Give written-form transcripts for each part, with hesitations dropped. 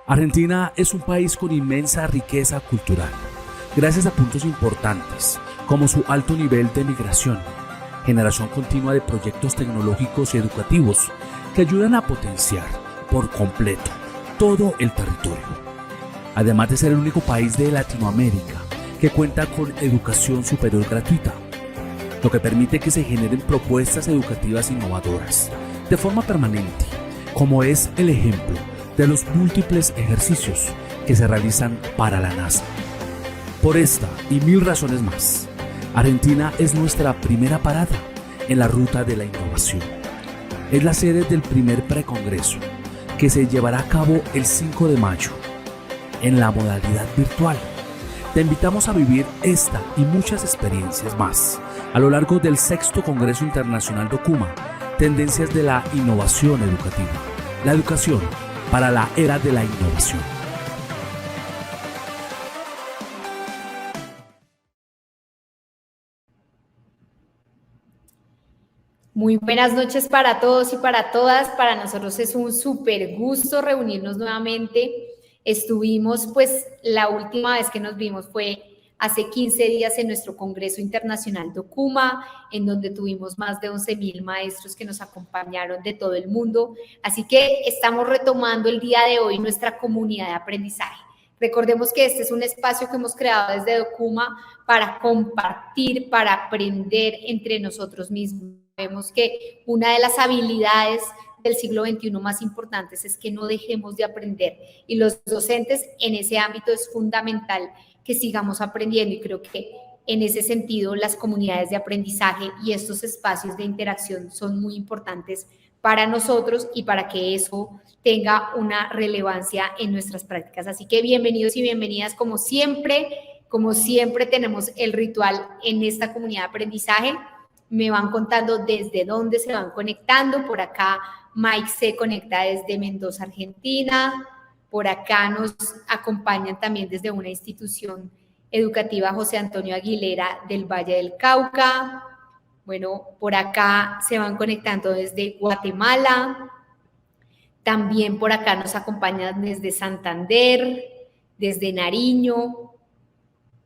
Argentina es un país con inmensa riqueza cultural, gracias a puntos importantes como su alto nivel de migración, generación continua de proyectos tecnológicos y educativos que ayudan a potenciar por completo todo el territorio. Además de ser el único país de Latinoamérica que cuenta con educación superior gratuita, lo que permite que se generen propuestas educativas innovadoras de forma permanente, como es el ejemplo de los múltiples ejercicios que se realizan para la NASA. Por esta y mil razones más, Argentina es nuestra primera parada en la ruta de la innovación. Es la sede del primer precongreso, que se llevará a cabo el 5 de mayo, en la modalidad virtual. Te invitamos a vivir esta y muchas experiencias más a lo largo del 6º Congreso Internacional Documa, Tendencias de la Innovación Educativa. La educación para la era de la innovación. Muy buenas noches para todos y para todas. Para nosotros es un súper gusto reunirnos nuevamente. Estuvimos, pues, la última vez que nos vimos fue hace 15 días en nuestro Congreso Internacional Documa, en donde tuvimos más de 11.000 maestros que nos acompañaron de todo el mundo. Así que estamos retomando el día de hoy nuestra comunidad de aprendizaje. Recordemos que este es un espacio que hemos creado desde Documa para compartir, para aprender entre nosotros mismos. Vemos que una de las habilidades del siglo XXI más importantes es que no dejemos de aprender, y los docentes en ese ámbito es fundamental que sigamos aprendiendo, y creo que en ese sentido las comunidades de aprendizaje y estos espacios de interacción son muy importantes para nosotros y para que eso tenga una relevancia en nuestras prácticas. Así que bienvenidos y bienvenidas, como siempre tenemos el ritual en esta comunidad de aprendizaje. Me van contando desde dónde se van conectando. Por acá Mike se conecta desde Mendoza, Argentina. Por acá nos acompañan también desde una institución educativa José Antonio Aguilera del Valle del Cauca. Bueno, por acá se van conectando desde Guatemala. También por acá nos acompañan desde Santander, desde Nariño.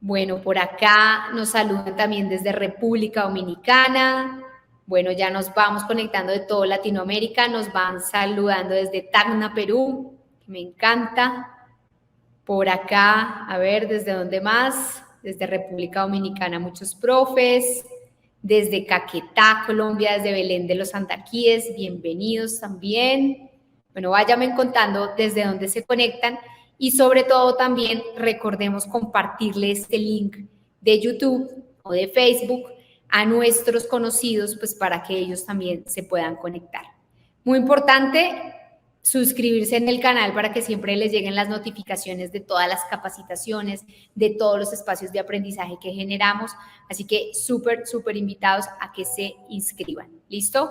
Bueno, por acá nos saludan también desde República Dominicana. Bueno, ya nos vamos conectando de toda Latinoamérica. Nos van saludando desde Tacna, Perú, que me encanta. Por acá, a ver, ¿desde dónde más? Desde República Dominicana, muchos profes. Desde Caquetá, Colombia, desde Belén de los Santaquíes, bienvenidos también. Bueno, váyanme contando desde dónde se conectan. Y sobre todo también recordemos compartirle este link de YouTube o de Facebook a nuestros conocidos, pues para que ellos también se puedan conectar. Muy importante, suscribirse en el canal para que siempre les lleguen las notificaciones de todas las capacitaciones, de todos los espacios de aprendizaje que generamos. Así que súper invitados a que se inscriban. ¿Listo?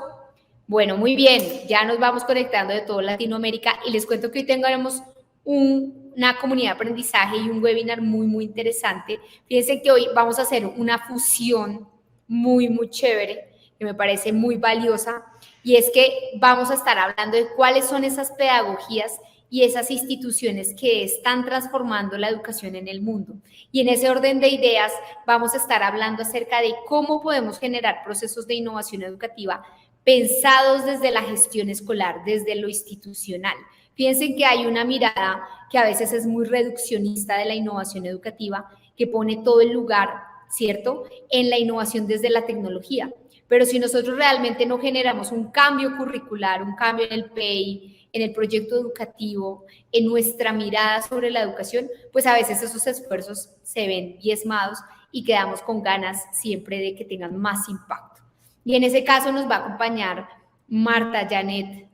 Bueno, muy bien. Ya nos vamos conectando de toda Latinoamérica y les cuento que hoy tendremos una comunidad de aprendizaje y un webinar muy interesante. Fíjense que hoy vamos a hacer una fusión muy chévere, que me parece muy valiosa, y es que vamos a estar hablando de cuáles son esas pedagogías y esas instituciones que están transformando la educación en el mundo. Y en ese orden de ideas vamos a estar hablando acerca de cómo podemos generar procesos de innovación educativa pensados desde la gestión escolar, desde lo institucional. Fíjense que hay una mirada que a veces es muy reduccionista de la innovación educativa, que pone todo el lugar, ¿cierto?, en la innovación desde la tecnología. Pero si nosotros realmente no generamos un cambio curricular, un cambio en el PEI, en el proyecto educativo, en nuestra mirada sobre la educación, pues a veces esos esfuerzos se ven diezmados y quedamos con ganas siempre de que tengan más impacto. Y en ese caso nos va a acompañar Marta Janet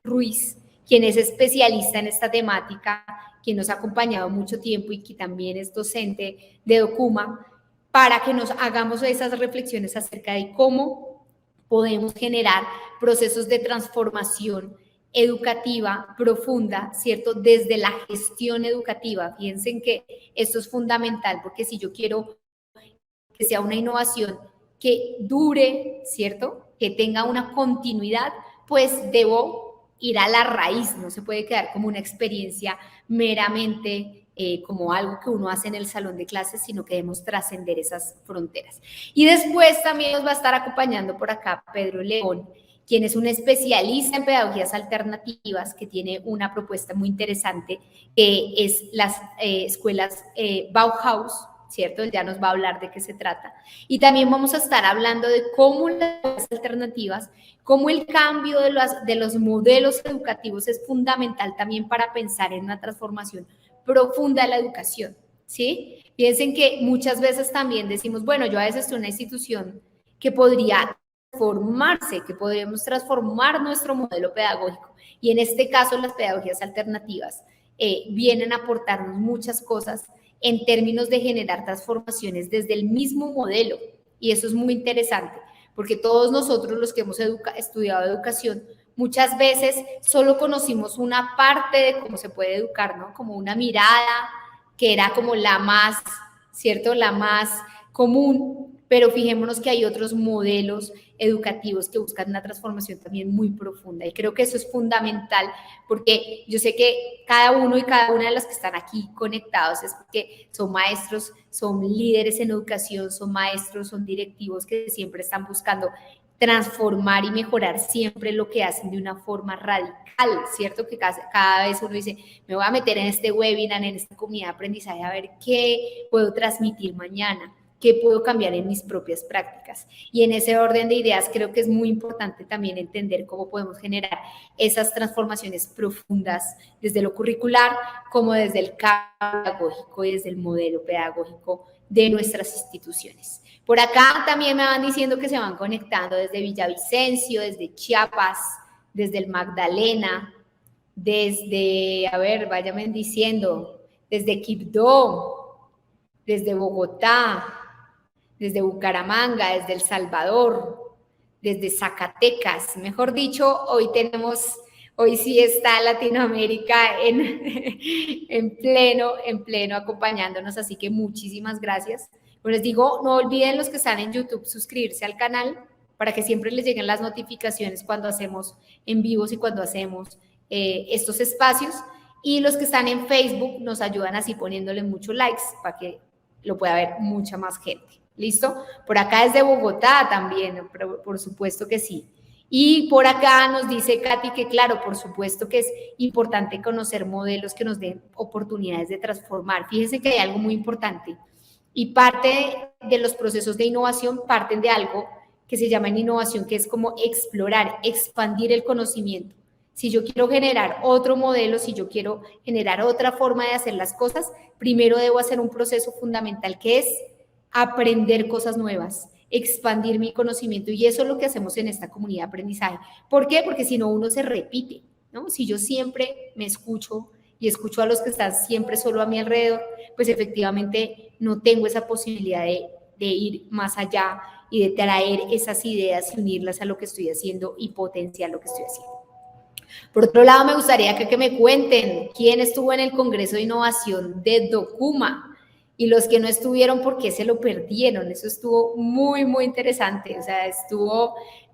Ruiz, quien es especialista en esta temática, quien nos ha acompañado mucho tiempo y que también es docente de Documa, para que nos hagamos esas reflexiones acerca de cómo podemos generar procesos de transformación educativa profunda, ¿cierto?, desde la gestión educativa. Fíjense que esto es fundamental, porque si yo quiero que sea una innovación que dure, ¿cierto? Que tenga una continuidad, pues debo ir a la raíz, no se puede quedar como una experiencia meramente como algo que uno hace en el salón de clases, sino que debemos trascender esas fronteras. Y después también nos va a estar acompañando por acá Pedro León, quien es un especialista en pedagogías alternativas, que tiene una propuesta muy interesante, que es las escuelas Bauhaus, ¿cierto? Él ya nos va a hablar de qué se trata. Y también vamos a estar hablando de cómo las alternativas, cómo el cambio de los modelos educativos es fundamental también para pensar en una transformación profunda de la educación, ¿sí? Piensen que muchas veces también decimos, bueno, yo a veces estoy en una institución que podría transformarse, que podríamos transformar nuestro modelo pedagógico. Y en este caso, las pedagogías alternativas vienen a aportarnos muchas cosas en términos de generar transformaciones desde el mismo modelo. Y eso es muy interesante, porque todos nosotros los que hemos estudiado educación, muchas veces solo conocimos una parte de cómo se puede educar, ¿no? Como una mirada que era como la más, ¿cierto? La más común, pero fijémonos que hay otros modelos educativos que buscan una transformación también muy profunda. Y creo que eso es fundamental, porque yo sé que cada uno y cada una de las que están aquí conectados es porque son maestros, son líderes en educación, son maestros, son directivos que siempre están buscando transformar y mejorar siempre lo que hacen de una forma radical, ¿cierto? Que cada vez uno dice, me voy a meter en este webinar, en esta comunidad de aprendizaje, a ver qué puedo transmitir mañana, qué puedo cambiar en mis propias prácticas. Y en ese orden de ideas creo que es muy importante también entender cómo podemos generar esas transformaciones profundas desde lo curricular, como desde el cambio pedagógico y desde el modelo pedagógico de nuestras instituciones. Por acá también me van diciendo que se van conectando desde Villavicencio, desde Chiapas, desde el Magdalena, desde, a ver, váyanme diciendo, desde Quibdó, desde Bogotá, desde Bucaramanga, desde El Salvador, desde Zacatecas. Mejor dicho, hoy sí está Latinoamérica en pleno acompañándonos, así que muchísimas gracias. Pues les digo, no olviden los que están en YouTube suscribirse al canal para que siempre les lleguen las notificaciones cuando hacemos en vivos y cuando hacemos estos espacios. Y los que están en Facebook nos ayudan así poniéndole muchos likes para que lo pueda ver mucha más gente. ¿Listo? Por acá desde Bogotá también, por supuesto que sí. Y por acá nos dice Katy que claro, por supuesto que es importante conocer modelos que nos den oportunidades de transformar. Fíjense que hay algo muy importante y parte de los procesos de innovación parten de algo que se llama en innovación, que es como explorar, expandir el conocimiento. Si yo quiero generar otro modelo, si yo quiero generar otra forma de hacer las cosas, primero debo hacer un proceso fundamental que es aprender cosas nuevas, expandir mi conocimiento, y eso es lo que hacemos en esta comunidad de aprendizaje. ¿Por qué? Porque si no, uno se repite, ¿no? Si yo siempre me escucho y escucho a los que están siempre solo a mi alrededor, pues efectivamente no tengo esa posibilidad de ir más allá y de traer esas ideas y unirlas a lo que estoy haciendo y potenciar lo que estoy haciendo. Por otro lado, me gustaría que me cuenten quién estuvo en el Congreso de Innovación de Documa, y los que no estuvieron, ¿por qué se lo perdieron? Eso estuvo muy, muy interesante. O sea,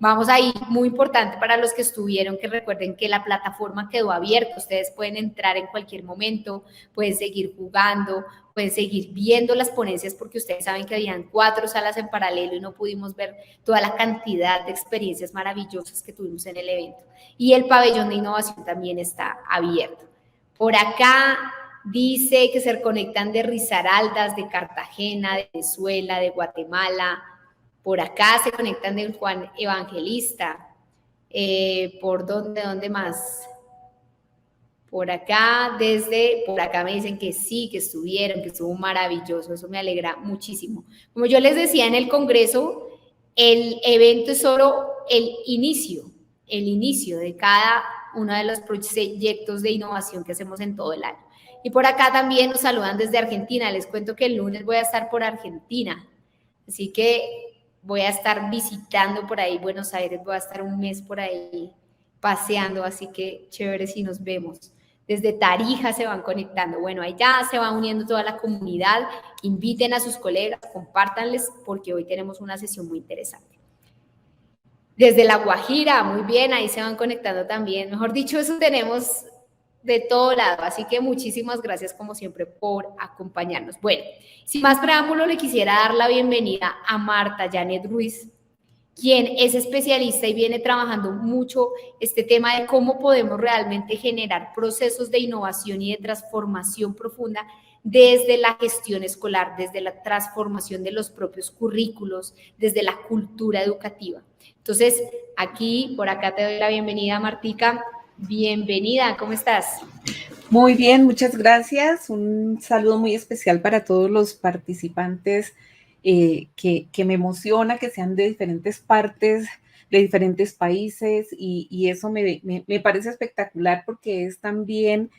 vamos ahí, muy importante para los que estuvieron, que recuerden que la plataforma quedó abierta. Ustedes pueden entrar en cualquier momento, pueden seguir jugando, pueden seguir viendo las ponencias, porque ustedes saben que habían 4 salas en paralelo y no pudimos ver toda la cantidad de experiencias maravillosas que tuvimos en el evento. Y el pabellón de innovación también está abierto. Por acá dice que se conectan de Risaraldas, de Cartagena, de Venezuela, de Guatemala. Por acá se conectan de Juan Evangelista. ¿Por dónde más? Por acá me dicen que sí, que estuvieron, que estuvo maravilloso. Eso me alegra muchísimo. Como yo les decía en el Congreso, el evento es solo el inicio de cada uno de los proyectos de innovación que hacemos en todo el año. Y por acá también nos saludan desde Argentina. Les cuento que el lunes voy a estar por Argentina. Así que voy a estar visitando por ahí Buenos Aires. Voy a estar un mes por ahí paseando. Así que chévere si nos vemos. desde Tarija se van conectando. Bueno, ahí ya se va uniendo toda la comunidad. Inviten a sus colegas, compártanles, porque hoy tenemos una sesión muy interesante. Desde La Guajira, muy bien, ahí se van conectando también. Mejor dicho, eso tenemos de todo lado. Así que muchísimas gracias, como siempre, por acompañarnos. Bueno, sin más preámbulo, le quisiera dar la bienvenida a Marta Janet Ruiz, quien es especialista y viene trabajando mucho este tema de cómo podemos realmente generar procesos de innovación y de transformación profunda desde la gestión escolar, desde la transformación de los propios currículos, desde la cultura educativa. Entonces, por acá te doy la bienvenida, Martica. Bienvenida, ¿cómo estás? Muy bien, muchas gracias. Un saludo muy especial para todos los participantes que me emociona que sean de diferentes partes, de diferentes países y eso me parece espectacular porque es también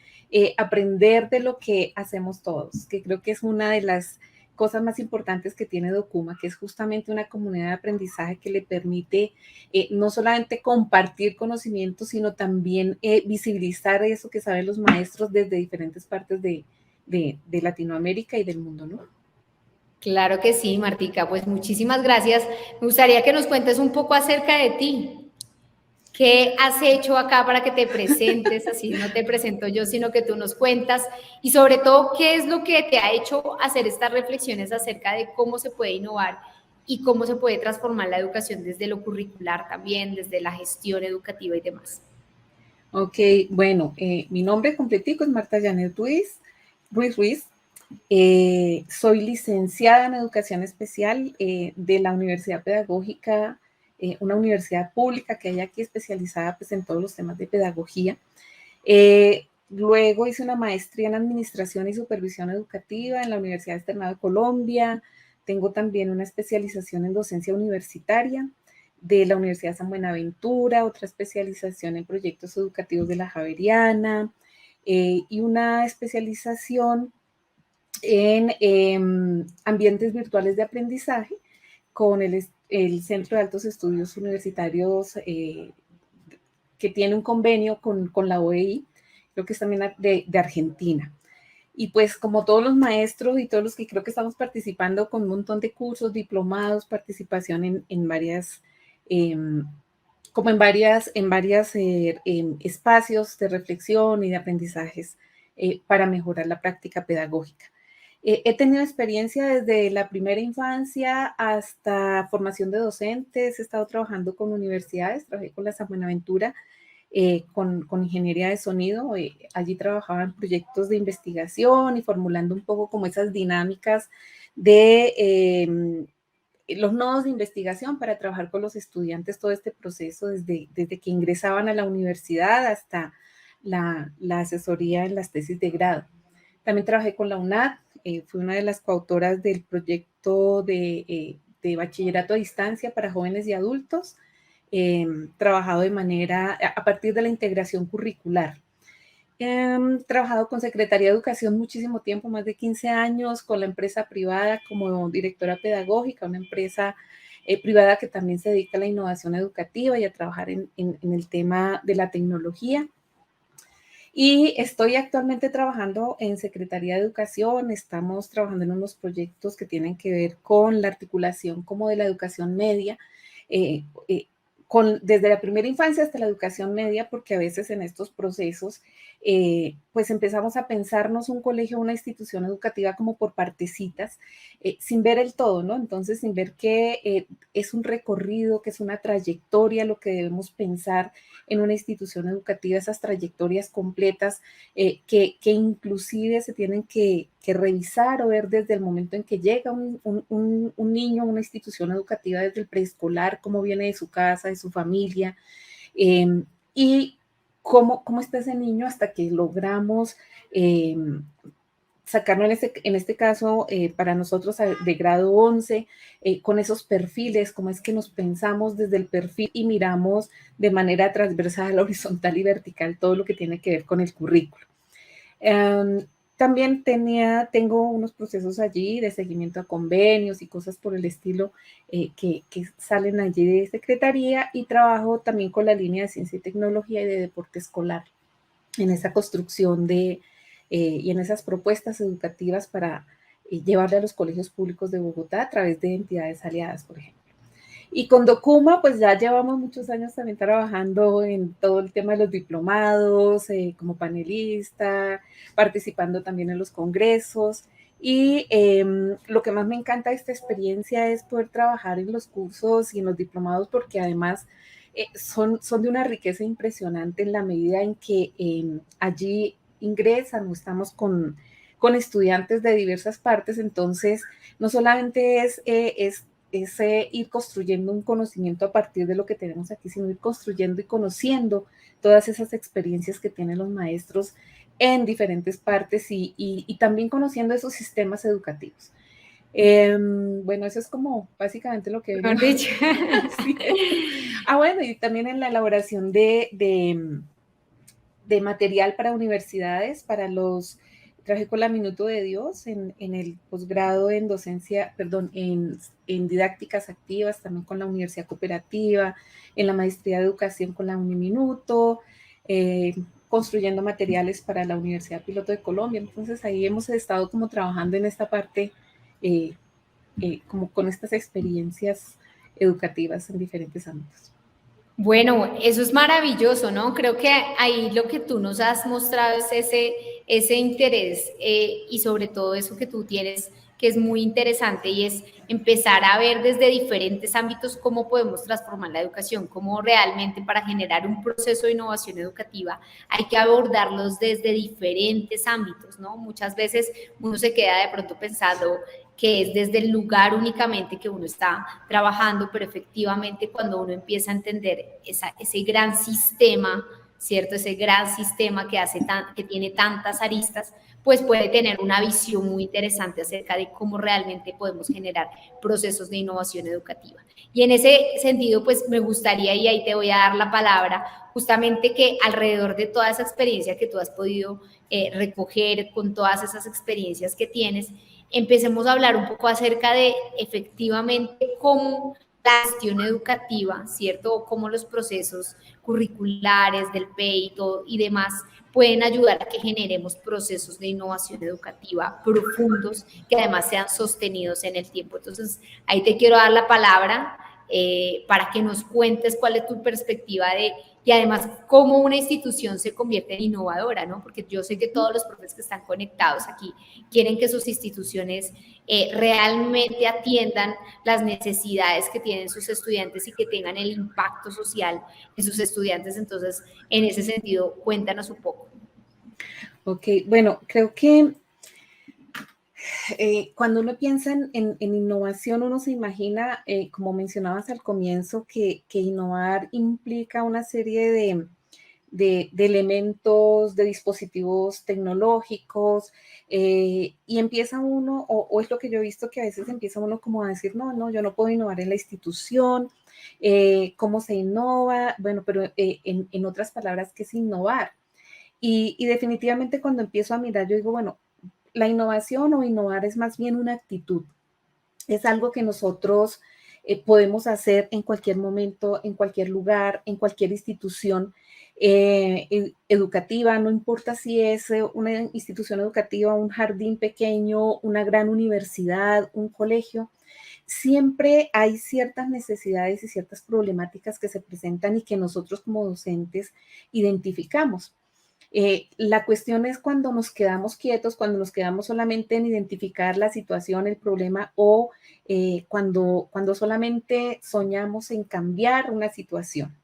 aprender de lo que hacemos todos, que creo que es una de las cosas más importantes que tiene Documa, que es justamente una comunidad de aprendizaje que le permite no solamente compartir conocimientos, sino también visibilizar eso que saben los maestros desde diferentes partes de Latinoamérica y del mundo, ¿no? Claro que sí, Martica, pues muchísimas gracias. Me gustaría que nos cuentes un poco acerca de ti. ¿Qué has hecho acá para que te presentes? Así no te presento yo, sino que tú nos cuentas. Y sobre todo, ¿qué es lo que te ha hecho hacer estas reflexiones acerca de cómo se puede innovar y cómo se puede transformar la educación desde lo curricular también, desde la gestión educativa y demás? Ok, bueno, mi nombre completico es Marta Janet Ruiz. Soy licenciada en Educación Especial de la Universidad Pedagógica, una universidad pública que hay aquí especializada pues, en todos los temas de pedagogía. Luego hice una maestría en Administración y Supervisión Educativa en la Universidad Externada de Colombia. Tengo también una especialización en docencia universitaria de la Universidad San Buenaventura, otra especialización en proyectos educativos de la Javeriana y una especialización en ambientes virtuales de aprendizaje con el Centro de Altos Estudios Universitarios que tiene un convenio con la OEI, creo que es también de Argentina. Y pues como todos los maestros y todos los que creo que estamos participando con un montón de cursos, diplomados, participación en varias, como en varias espacios de reflexión y de aprendizajes para mejorar la práctica pedagógica. He tenido experiencia desde la primera infancia hasta formación de docentes, he estado trabajando con universidades, trabajé con la San Buenaventura, con ingeniería de sonido. Allí trabajaba en proyectos de investigación y formulando un poco como esas dinámicas de los nodos de investigación para trabajar con los estudiantes todo este proceso desde que ingresaban a la universidad hasta la asesoría en las tesis de grado. También trabajé con la UNAD, fui una de las coautoras del proyecto de bachillerato a distancia para jóvenes y adultos, trabajado de manera, a partir de la integración curricular. Trabajado con Secretaría de Educación muchísimo tiempo, más de 15 años, con la empresa privada como directora pedagógica, una empresa privada que también se dedica a la innovación educativa y a trabajar en el tema de la tecnología. Y estoy actualmente trabajando en Secretaría de Educación, estamos trabajando en unos proyectos que tienen que ver con la articulación como de la educación media, desde la primera infancia hasta la educación media, porque a veces en estos procesos pues empezamos a pensarnos un colegio, una institución educativa como por partecitas, sin ver el todo, ¿no? Entonces, sin ver que es un recorrido, que es una trayectoria, lo que debemos pensar en una institución educativa, esas trayectorias completas que inclusive se tienen que revisar o ver desde el momento en que llega un niño a una institución educativa, desde el preescolar, cómo viene de su casa, de su familia, y cómo está ese niño hasta que logramos sacarlo en este caso para nosotros de grado 11, con esos perfiles, cómo es que nos pensamos desde el perfil y miramos de manera transversal, horizontal y vertical todo lo que tiene que ver con el currículo. También tengo unos procesos allí de seguimiento a convenios y cosas por el estilo que salen allí de Secretaría, y trabajo también con la línea de Ciencia y Tecnología y de Deporte Escolar. en esa construcción y en esas propuestas educativas para llevarle a los colegios públicos de Bogotá a través de entidades aliadas, por ejemplo. Y con Documa, pues ya llevamos muchos años también trabajando en todo el tema de los diplomados, como panelista, participando también en los congresos. Y lo que más me encanta de esta experiencia es poder trabajar en los cursos y en los diplomados, porque además son de una riqueza impresionante en la medida en que allí ingresan o estamos con estudiantes de diversas partes. Entonces, no solamente es ir construyendo un conocimiento a partir de lo que tenemos aquí, sino ir construyendo y conociendo todas esas experiencias que tienen los maestros en diferentes partes y también conociendo esos sistemas educativos. Bueno, eso es como básicamente lo que Mejor dicho. sí. Bueno, y también en la elaboración de material para universidades, trabajé con la Minuto de Dios en el posgrado en docencia, perdón, en didácticas activas, también con la Universidad Cooperativa, en la maestría de educación con la Uniminuto, construyendo materiales para la Universidad Piloto de Colombia. Entonces ahí hemos estado como trabajando en esta parte, como con estas experiencias educativas en diferentes ámbitos. Bueno, eso es maravilloso, ¿no? Creo que ahí lo que tú nos has mostrado es ese interés y sobre todo eso que tú tienes, que es muy interesante y es empezar a ver desde diferentes ámbitos cómo podemos transformar la educación, cómo realmente para generar un proceso de innovación educativa hay que abordarlos desde diferentes ámbitos, ¿no? Muchas veces uno se queda de pronto pensando que es desde el lugar únicamente que uno está trabajando, pero efectivamente cuando uno empieza a entender ese gran sistema, ¿cierto? Ese gran sistema que tiene tantas aristas, pues puede tener una visión muy interesante acerca de cómo realmente podemos generar procesos de innovación educativa. Y en ese sentido, pues me gustaría, y ahí te voy a dar la palabra, justamente que alrededor de toda esa experiencia que tú has podido recoger, con todas esas experiencias que tienes, empecemos a hablar un poco acerca de efectivamente cómo la gestión educativa, ¿cierto? O cómo los procesos curriculares del PEI y demás pueden ayudar a que generemos procesos de innovación educativa profundos que además sean sostenidos en el tiempo. Entonces, ahí te quiero dar la palabra para que nos cuentes cuál es tu perspectiva y además cómo una institución se convierte en innovadora, ¿no? Porque yo sé que todos los profes que están conectados aquí quieren que sus instituciones realmente atiendan las necesidades que tienen sus estudiantes y que tengan el impacto social en sus estudiantes. Entonces, en ese sentido, cuéntanos un poco. Ok, bueno, creo que cuando uno piensa en innovación, uno se imagina, como mencionabas al comienzo, que innovar implica una serie de elementos, de dispositivos tecnológicos, y empieza uno, o es lo que yo he visto, que a veces empieza uno como a decir, no, yo no puedo innovar en la institución, ¿cómo se innova? Bueno, pero en otras palabras, ¿qué es innovar? Y definitivamente cuando empiezo a mirar, yo digo, bueno, la innovación o innovar es más bien una actitud. Es algo que nosotros podemos hacer en cualquier momento, en cualquier lugar, en cualquier institución educativa, no importa si es una institución educativa, un jardín pequeño, una gran universidad, un colegio. Siempre hay ciertas necesidades y ciertas problemáticas que se presentan y que nosotros como docentes identificamos. La cuestión es cuando nos quedamos quietos, cuando nos quedamos solamente en identificar la situación, el problema, o cuando solamente soñamos en cambiar una situación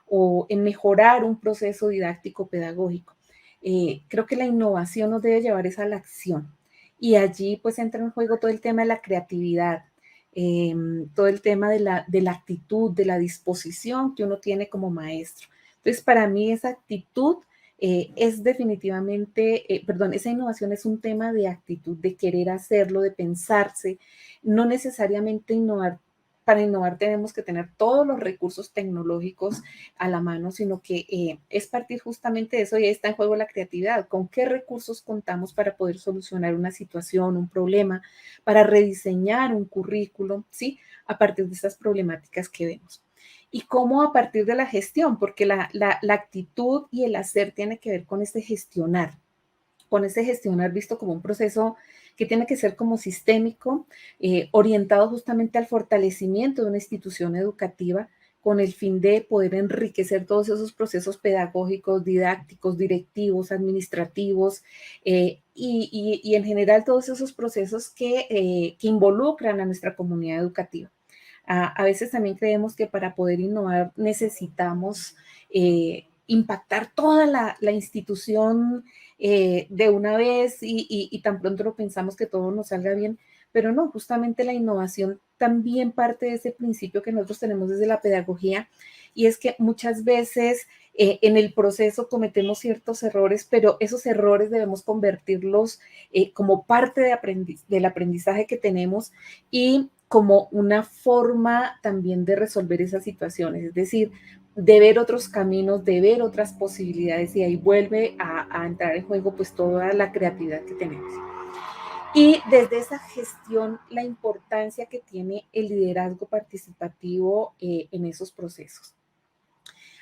o en mejorar un proceso didáctico pedagógico. Creo que la innovación nos debe llevar a la acción y allí pues entra en juego todo el tema de la creatividad, todo el tema de la actitud, de la disposición que uno tiene como maestro. Entonces, para mí esa actitud es definitivamente, esa innovación es un tema de actitud, de querer hacerlo, de pensarse, no necesariamente innovar. Para innovar tenemos que tener todos los recursos tecnológicos a la mano, sino que es partir justamente de eso y ahí está en juego la creatividad. ¿Con qué recursos contamos para poder solucionar una situación, un problema, para rediseñar un currículum, ¿sí? A partir de esas problemáticas que vemos. y cómo a partir de la gestión, porque la actitud y el hacer tiene que ver con con ese gestionar visto como un proceso que tiene que ser como sistémico, orientado justamente al fortalecimiento de una institución educativa con el fin de poder enriquecer todos esos procesos pedagógicos, didácticos, directivos, administrativos y en general todos esos procesos que involucran a nuestra comunidad educativa. A veces también creemos que para poder innovar necesitamos impactar toda la institución de una vez y tan pronto lo pensamos que todo nos salga bien, pero no, justamente la innovación también parte de ese principio que nosotros tenemos desde la pedagogía y es que muchas veces en el proceso cometemos ciertos errores, pero esos errores debemos convertirlos como parte del aprendizaje que tenemos y como una forma también de resolver esas situaciones, es decir, de ver otros caminos, de ver otras posibilidades y ahí vuelve a entrar en juego pues toda la creatividad que tenemos. Y desde esa gestión, la importancia que tiene el liderazgo participativo en esos procesos.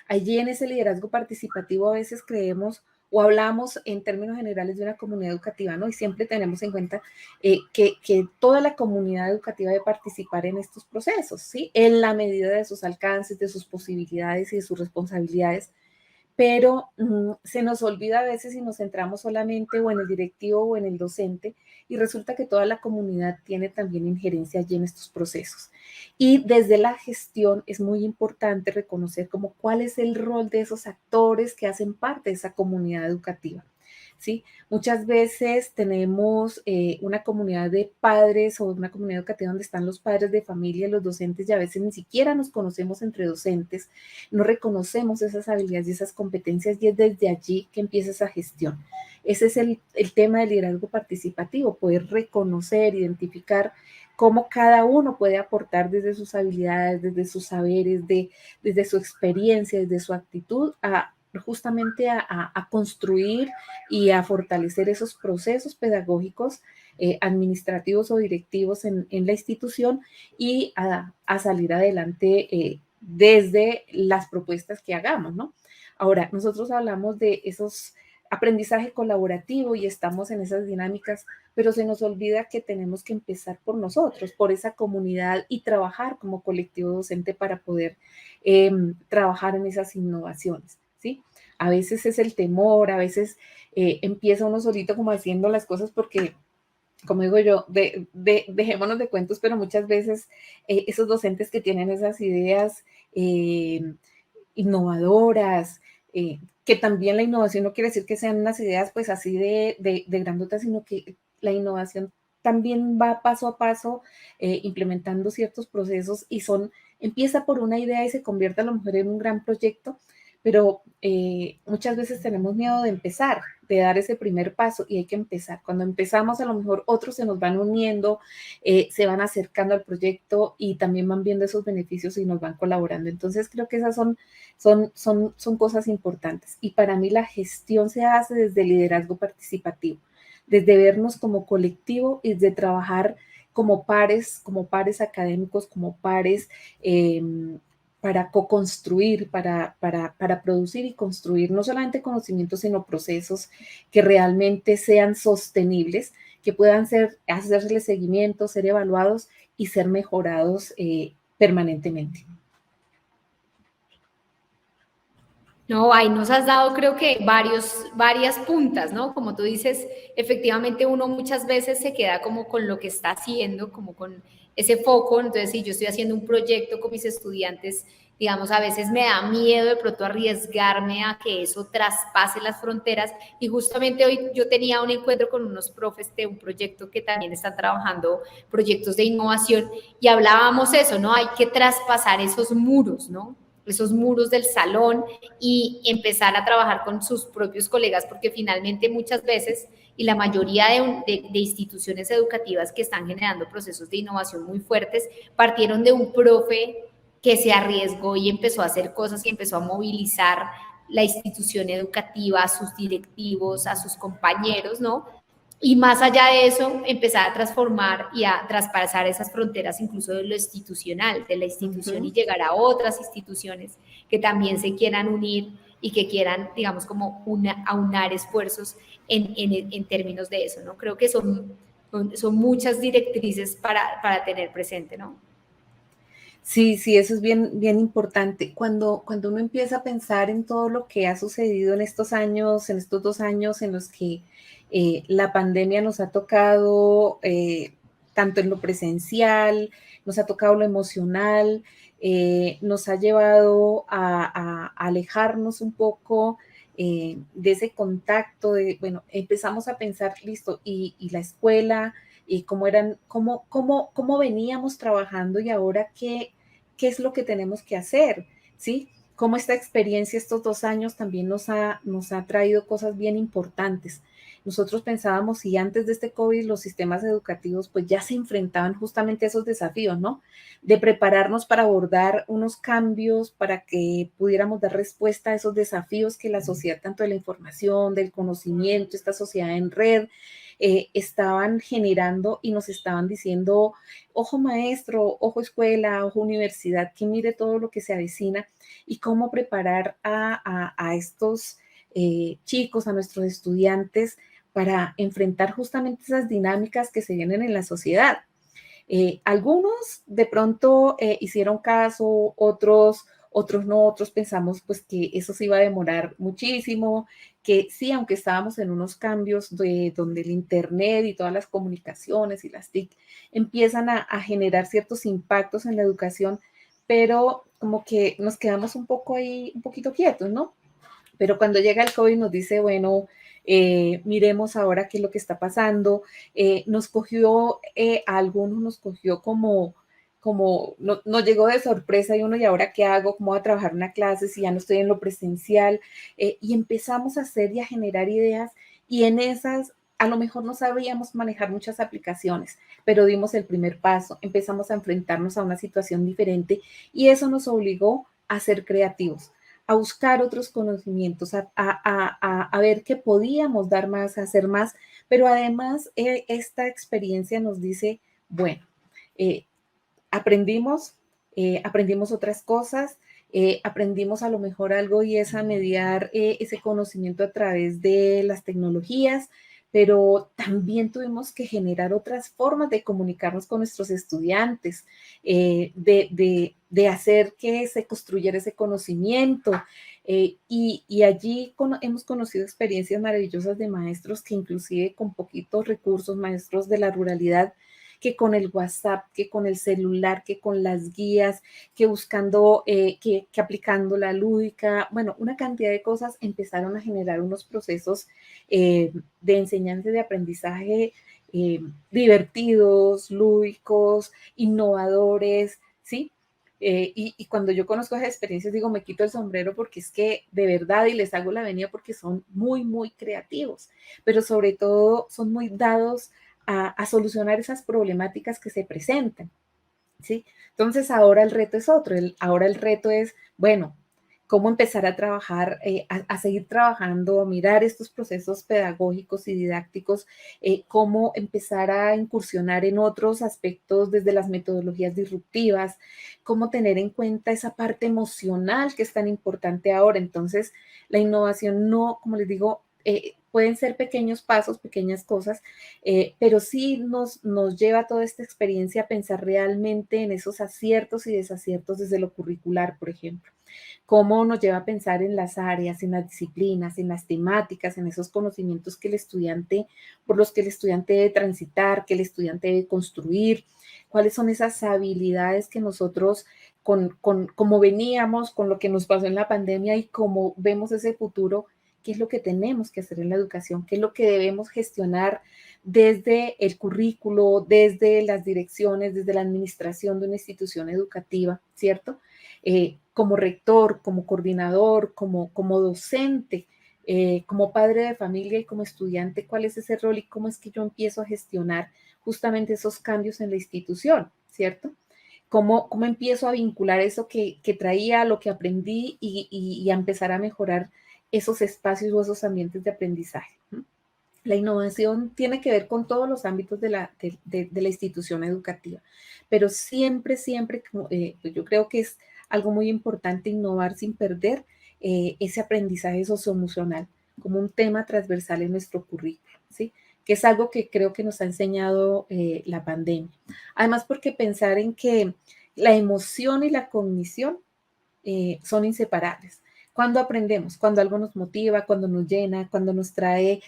Allí en ese liderazgo participativo a veces creemos o hablamos en términos generales de una comunidad educativa, ¿no? Y siempre tenemos en cuenta que toda la comunidad educativa debe participar en estos procesos, ¿sí? En la medida de sus alcances, de sus posibilidades y de sus responsabilidades, pero se nos olvida a veces y nos centramos solamente o en el directivo o en el docente y resulta que toda la comunidad tiene también injerencia allí en estos procesos. Y desde la gestión es muy importante reconocer como cuál es el rol de esos actores que hacen parte de esa comunidad educativa. ¿Sí? Muchas veces tenemos una comunidad de padres o una comunidad educativa donde están los padres de familia, los docentes, y a veces ni siquiera nos conocemos entre docentes, no reconocemos esas habilidades y esas competencias y es desde allí que empieza esa gestión. Ese es el tema del liderazgo participativo, poder reconocer, identificar cómo cada uno puede aportar desde sus habilidades, desde sus saberes, desde su experiencia, desde su actitud justamente a construir y a fortalecer esos procesos pedagógicos, administrativos o directivos en la institución y a salir adelante desde las propuestas que hagamos, ¿no? Ahora, nosotros hablamos de esos aprendizaje colaborativo y estamos en esas dinámicas, pero se nos olvida que tenemos que empezar por nosotros, por esa comunidad y trabajar como colectivo docente para poder trabajar en esas innovaciones, ¿sí? A veces es el temor, a veces empieza uno solito como haciendo las cosas porque, como digo yo, dejémonos de cuentos, pero muchas veces esos docentes que tienen esas ideas innovadoras, que también la innovación no quiere decir que sean unas ideas pues así de grandotas, sino que la innovación también va paso a paso implementando ciertos procesos y empieza por una idea y se convierte a lo mejor en un gran proyecto, pero muchas veces tenemos miedo de empezar, de dar ese primer paso y hay que empezar. Cuando empezamos a lo mejor otros se nos van uniendo, se van acercando al proyecto y también van viendo esos beneficios y nos van colaborando. Entonces creo que esas son cosas importantes. Y para mí la gestión se hace desde el liderazgo participativo, desde vernos como colectivo y de trabajar como pares académicos, como pares para co-construir, para producir y construir no solamente conocimientos, sino procesos que realmente sean sostenibles, que puedan hacerle seguimiento, ser evaluados y ser mejorados permanentemente. No, ahí nos has dado creo que varias puntas, ¿no? Como tú dices, efectivamente uno muchas veces se queda como con lo que está haciendo, como con ese foco. Entonces, si yo estoy haciendo un proyecto con mis estudiantes, digamos, a veces me da miedo de pronto arriesgarme a que eso traspase las fronteras. Y justamente hoy yo tenía un encuentro con unos profes de un proyecto que también están trabajando proyectos de innovación y hablábamos eso, ¿no? Hay que traspasar esos muros, ¿no? Esos muros del salón y empezar a trabajar con sus propios colegas, porque finalmente muchas veces y la mayoría de instituciones educativas que están generando procesos de innovación muy fuertes partieron de un profe que se arriesgó y empezó a hacer cosas y empezó a movilizar la institución educativa, a sus directivos, a sus compañeros, ¿no? Y más allá de eso, empezar a transformar y a traspasar esas fronteras incluso de lo institucional, de la institución, y llegar a otras instituciones que también se quieran unir y que quieran, digamos, como aunar esfuerzos en términos de eso, ¿no? Creo que son muchas directrices para tener presente, ¿no? Sí, sí, eso es bien, bien importante. Cuando uno empieza a pensar en todo lo que ha sucedido en estos años, en estos 2 años en los que la pandemia nos ha tocado, tanto en lo presencial, nos ha tocado lo emocional, nos ha llevado a alejarnos un poco de ese contacto, bueno, empezamos a pensar, listo, y la escuela, y cómo veníamos trabajando y ahora qué es lo que tenemos que hacer, ¿sí? Cómo esta experiencia estos 2 años también nos ha traído cosas bien importantes. Nosotros pensábamos, y antes de este COVID los sistemas educativos pues ya se enfrentaban justamente a esos desafíos, ¿no? De prepararnos para abordar unos cambios, para que pudiéramos dar respuesta a esos desafíos que la sociedad, tanto de la información, del conocimiento, esta sociedad en red, estaban generando y nos estaban diciendo, ojo maestro, ojo escuela, ojo universidad, que mire todo lo que se avecina y cómo preparar a estos chicos, a nuestros estudiantes para enfrentar justamente esas dinámicas que se vienen en la sociedad. Algunos de pronto hicieron caso, otros no, otros pensamos pues que eso se iba a demorar muchísimo, que sí, aunque estábamos en unos cambios donde el internet y todas las comunicaciones y las TIC empiezan a generar ciertos impactos en la educación, pero como que nos quedamos un poco ahí, un poquito quietos, ¿no? Pero cuando llega el COVID nos dice, bueno, miremos ahora qué es lo que está pasando. Nos cogió, a algunos nos cogió como nos llegó de sorpresa y uno, ¿y ahora qué hago? ¿Cómo voy a trabajar una clase si ya no estoy en lo presencial? Y empezamos a hacer y a generar ideas y en esas a lo mejor no sabíamos manejar muchas aplicaciones, pero dimos el primer paso, empezamos a enfrentarnos a una situación diferente y eso nos obligó a ser creativos, a buscar otros conocimientos, a ver qué podíamos dar más, a hacer más, pero además esta experiencia nos dice, bueno, eh, aprendimos, aprendimos otras cosas, aprendimos a lo mejor algo y es a mediar ese conocimiento a través de las tecnologías, pero también tuvimos que generar otras formas de comunicarnos con nuestros estudiantes, de hacer que se construyera ese conocimiento. Y allí hemos conocido experiencias maravillosas de maestros que inclusive con poquitos recursos, maestros de la ruralidad, que con el WhatsApp, que con el celular, que con las guías, que buscando, que aplicando la lúdica, bueno, una cantidad de cosas empezaron a generar unos procesos de enseñanza y de aprendizaje divertidos, lúdicos, innovadores, ¿sí? Y cuando yo conozco esas experiencias digo, me quito el sombrero porque es que de verdad, y les hago la venia porque son muy, muy creativos, pero sobre todo son muy dados a solucionar esas problemáticas que se presentan, ¿sí? Entonces ahora el reto es otro, ahora el reto es, bueno, cómo empezar a trabajar, a seguir trabajando, a mirar estos procesos pedagógicos y didácticos, cómo empezar a incursionar en otros aspectos desde las metodologías disruptivas, cómo tener en cuenta esa parte emocional que es tan importante ahora. Entonces, la innovación no, como les digo, pueden ser pequeños pasos, pequeñas cosas, pero sí nos lleva toda esta experiencia a pensar realmente en esos aciertos y desaciertos desde lo curricular, por ejemplo. Cómo nos lleva a pensar en las áreas, en las disciplinas, en las temáticas, en esos conocimientos que el estudiante, por los que el estudiante debe transitar, que el estudiante debe construir, cuáles son esas habilidades que nosotros, como veníamos, con lo que nos pasó en la pandemia y cómo vemos ese futuro, qué es lo que tenemos que hacer en la educación, qué es lo que debemos gestionar desde el currículo, desde las direcciones, desde la administración de una institución educativa, ¿cierto? Como rector, como coordinador, como docente, como padre de familia y como estudiante, cuál es ese rol y cómo es que yo empiezo a gestionar justamente esos cambios en la institución, ¿cierto? Cómo empiezo a vincular eso que traía, lo que aprendí y a empezar a mejorar esos espacios o esos ambientes de aprendizaje. La innovación tiene que ver con todos los ámbitos de la institución educativa, pero siempre, siempre, pues yo creo que es algo muy importante innovar sin perder ese aprendizaje socioemocional como un tema transversal en nuestro currículo, ¿sí? Que es algo que creo que nos ha enseñado la pandemia. Además, porque pensar en que la emoción y la cognición son inseparables. Cuando aprendemos, cuando algo nos motiva, cuando nos llena, cuando nos trae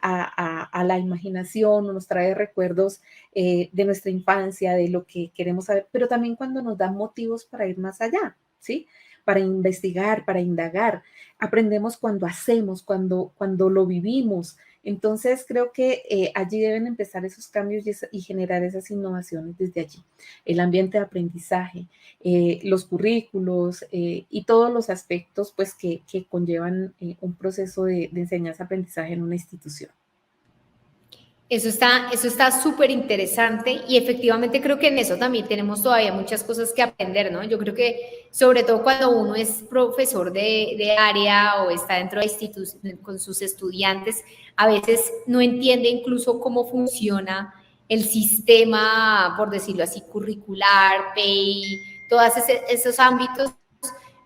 a la imaginación o nos trae recuerdos de nuestra infancia, de lo que queremos saber, pero también cuando nos da motivos para ir más allá, ¿sí? Para investigar, para indagar. Aprendemos cuando hacemos, cuando lo vivimos. Entonces, creo que allí deben empezar esos cambios y generar esas innovaciones desde allí. El ambiente de aprendizaje, los currículos y todos los aspectos pues, que conllevan un proceso de enseñanza-aprendizaje en una institución. Eso está súper interesante y efectivamente creo que en eso también tenemos todavía muchas cosas que aprender, ¿no? Yo creo que sobre todo cuando uno es profesor de área o está dentro de institución con sus estudiantes, a veces no entiende incluso cómo funciona el sistema, por decirlo así, curricular, PEI, todos esos ámbitos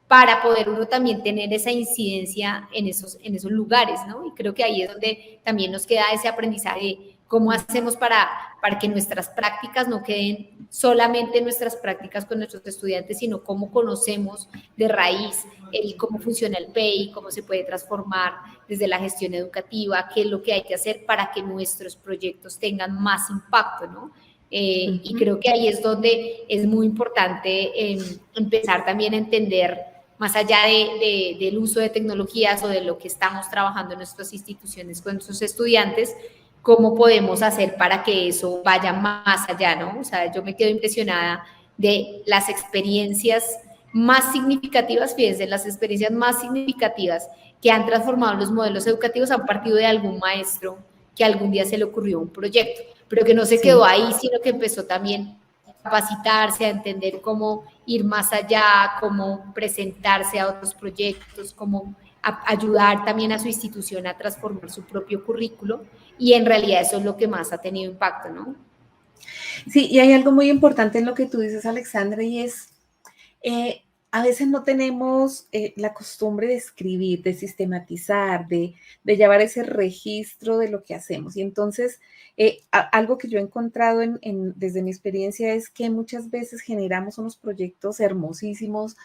para poder uno también tener esa incidencia en esos lugares, ¿no? Y creo que ahí es donde también nos queda ese aprendizaje, cómo hacemos para que nuestras prácticas no queden solamente nuestras prácticas con nuestros estudiantes, sino cómo conocemos de raíz cómo funciona el PEI, cómo se puede transformar desde la gestión educativa, qué es lo que hay que hacer para que nuestros proyectos tengan más impacto, ¿no? Y creo que ahí es donde es muy importante empezar también a entender más allá del uso de tecnologías o de lo que estamos trabajando en nuestras instituciones con nuestros estudiantes, cómo podemos hacer para que eso vaya más allá, ¿no? O sea, yo me quedo impresionada de las experiencias más significativas, fíjense, las experiencias más significativas que han transformado los modelos educativos han partido de algún maestro que algún día se le ocurrió un proyecto, pero que no se quedó ahí, sino que empezó también a capacitarse, a entender cómo ir más allá, cómo presentarse a otros proyectos, cómo ayudar también a su institución a transformar su propio currículo y en realidad eso es lo que más ha tenido impacto, ¿no? Sí, y hay algo muy importante en lo que tú dices, Alexandra, y es, a veces no tenemos la costumbre de escribir, de sistematizar, de llevar ese registro de lo que hacemos. Y entonces, algo que yo he encontrado desde mi experiencia es que muchas veces generamos unos proyectos hermosísimos,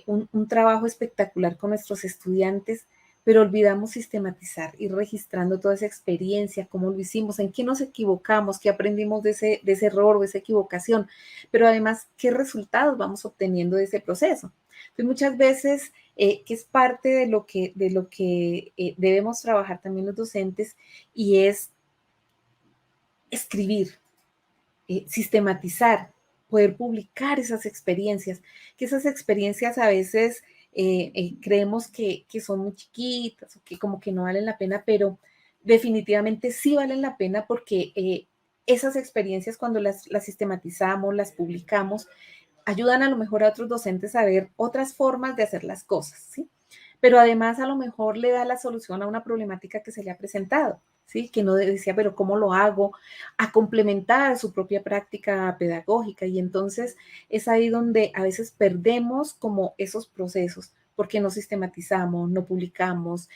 un trabajo espectacular con nuestros estudiantes, pero olvidamos sistematizar, ir registrando toda esa experiencia, cómo lo hicimos, en qué nos equivocamos, qué aprendimos de ese error o esa equivocación, pero además, qué resultados vamos obteniendo de ese proceso. Entonces, muchas veces, que es parte de lo que debemos trabajar también los docentes, y es escribir, sistematizar, poder publicar esas experiencias, que esas experiencias a veces creemos que son muy chiquitas o que como que no valen la pena, pero definitivamente sí valen la pena porque esas experiencias cuando las sistematizamos, las publicamos, ayudan a lo mejor a otros docentes a ver otras formas de hacer las cosas, ¿sí? Pero además a lo mejor le da la solución a una problemática que se le ha presentado, ¿sí? Que no decía, pero ¿cómo lo hago? A complementar su propia práctica pedagógica. Y entonces es ahí donde a veces perdemos como esos procesos, porque no sistematizamos, no publicamos.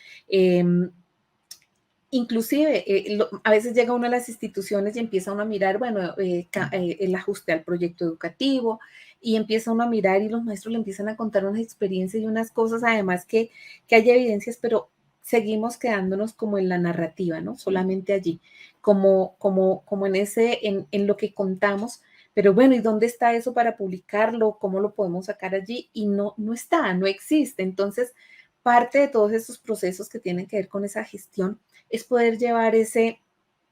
Inclusive, a veces llega uno a las instituciones y empieza uno a mirar, bueno, el ajuste al proyecto educativo, y empieza uno a mirar y los maestros le empiezan a contar unas experiencias y unas cosas, además que hay evidencias, pero seguimos quedándonos como en la narrativa, ¿no? Solamente allí, como en lo que contamos, pero bueno, ¿y dónde está eso para publicarlo? ¿Cómo lo podemos sacar allí? Y no está, no existe. Entonces, parte de todos esos procesos que tienen que ver con esa gestión es poder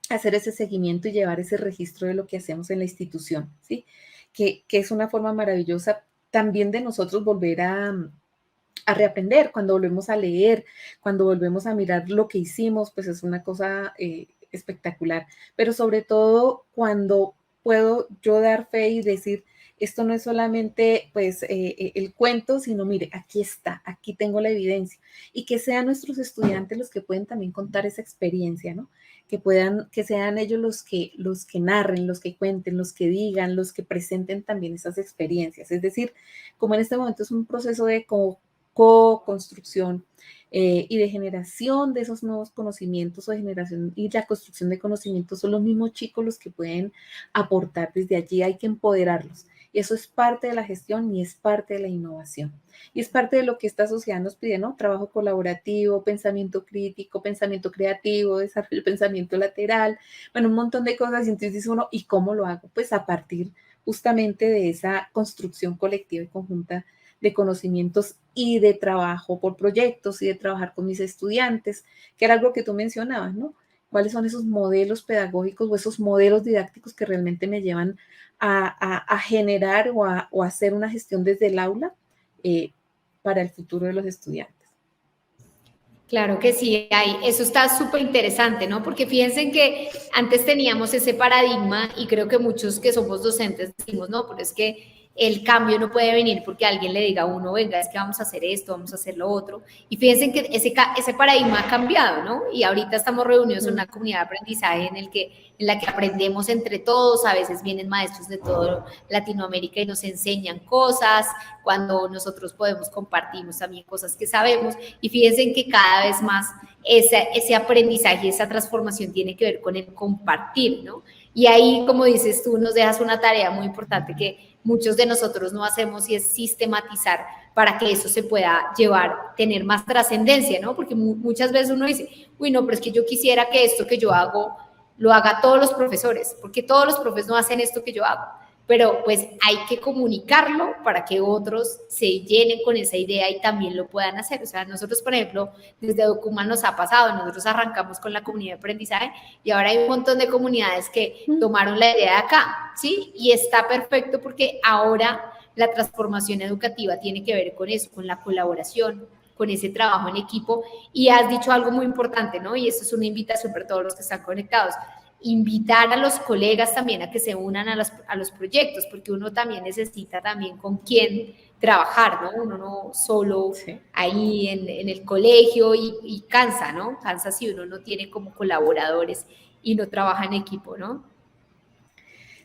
hacer ese seguimiento y llevar ese registro de lo que hacemos en la institución, ¿sí? Que es una forma maravillosa también de nosotros volver a reaprender, cuando volvemos a leer, cuando volvemos a mirar lo que hicimos, pues es una cosa espectacular, pero sobre todo cuando puedo yo dar fe y decir, Esto no es solamente pues el cuento, sino mire, aquí está, aquí tengo la evidencia. Y que sean nuestros estudiantes los que pueden también contar esa experiencia, ¿no? Que sean ellos los que narren, los que cuenten, los que digan, los que presenten también esas experiencias. Es decir, como en este momento es un proceso de co-construcción y de generación de esos nuevos conocimientos o de generación y la construcción de conocimientos, son los mismos chicos los que pueden aportar desde allí, hay que empoderarlos. Y eso es parte de la gestión y es parte de la innovación. Y es parte de lo que esta sociedad nos pide, ¿no? Trabajo colaborativo, pensamiento crítico, pensamiento creativo, desarrollo, pensamiento lateral, bueno, un montón de cosas. Y entonces dice uno, ¿y cómo lo hago? Pues a partir justamente de esa construcción colectiva y conjunta de conocimientos y de trabajo por proyectos y de trabajar con mis estudiantes, que era algo que tú mencionabas, ¿no? ¿Cuáles son esos modelos pedagógicos o esos modelos didácticos que realmente me llevan a generar o a hacer una gestión desde el aula para el futuro de los estudiantes? Claro que sí, eso está súper interesante, ¿no? Porque fíjense que antes teníamos ese paradigma y creo que muchos que somos docentes decimos, no, pero es que el cambio no puede venir porque alguien le diga a uno, venga, es que vamos a hacer esto, vamos a hacer lo otro. Y fíjense que ese paradigma ha cambiado, ¿no? Y ahorita estamos reunidos en una comunidad de aprendizaje en la que aprendemos entre todos, a veces vienen maestros de todo Latinoamérica y nos enseñan cosas, cuando nosotros podemos compartimos también cosas que sabemos. Y fíjense que cada vez más ese aprendizaje, esa transformación tiene que ver con el compartir, ¿no? Y ahí, como dices tú, nos dejas una tarea muy importante que muchos de nosotros no hacemos y es sistematizar para que eso se pueda llevar, tener más trascendencia, ¿no? Porque muchas veces uno dice, uy, no, pero es que yo quisiera que esto que yo hago lo haga todos los profesores, porque todos los profesores no hacen esto que yo hago. Pero pues hay que comunicarlo para que otros se llenen con esa idea y también lo puedan hacer. O sea, nosotros, por ejemplo, desde Documa nos ha pasado, nosotros arrancamos con la comunidad de aprendizaje y ahora hay un montón de comunidades que tomaron la idea de acá, ¿sí? Y está perfecto porque ahora la transformación educativa tiene que ver con eso, con la colaboración, con ese trabajo en equipo. Y has dicho algo muy importante, ¿no? Y esto es una invitación para todos los que están conectados. Invitar a los colegas también a que se unan a los proyectos, porque uno también necesita también con quién trabajar, ¿no? Uno no solo ahí en el colegio y cansa, ¿no? Cansa si uno no tiene como colaboradores y no trabaja en equipo, ¿no?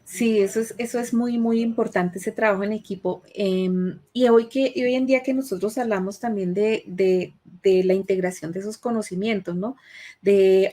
Sí, eso es muy, muy importante, ese trabajo en equipo. Y hoy en día que nosotros hablamos también de la integración de esos conocimientos, ¿no?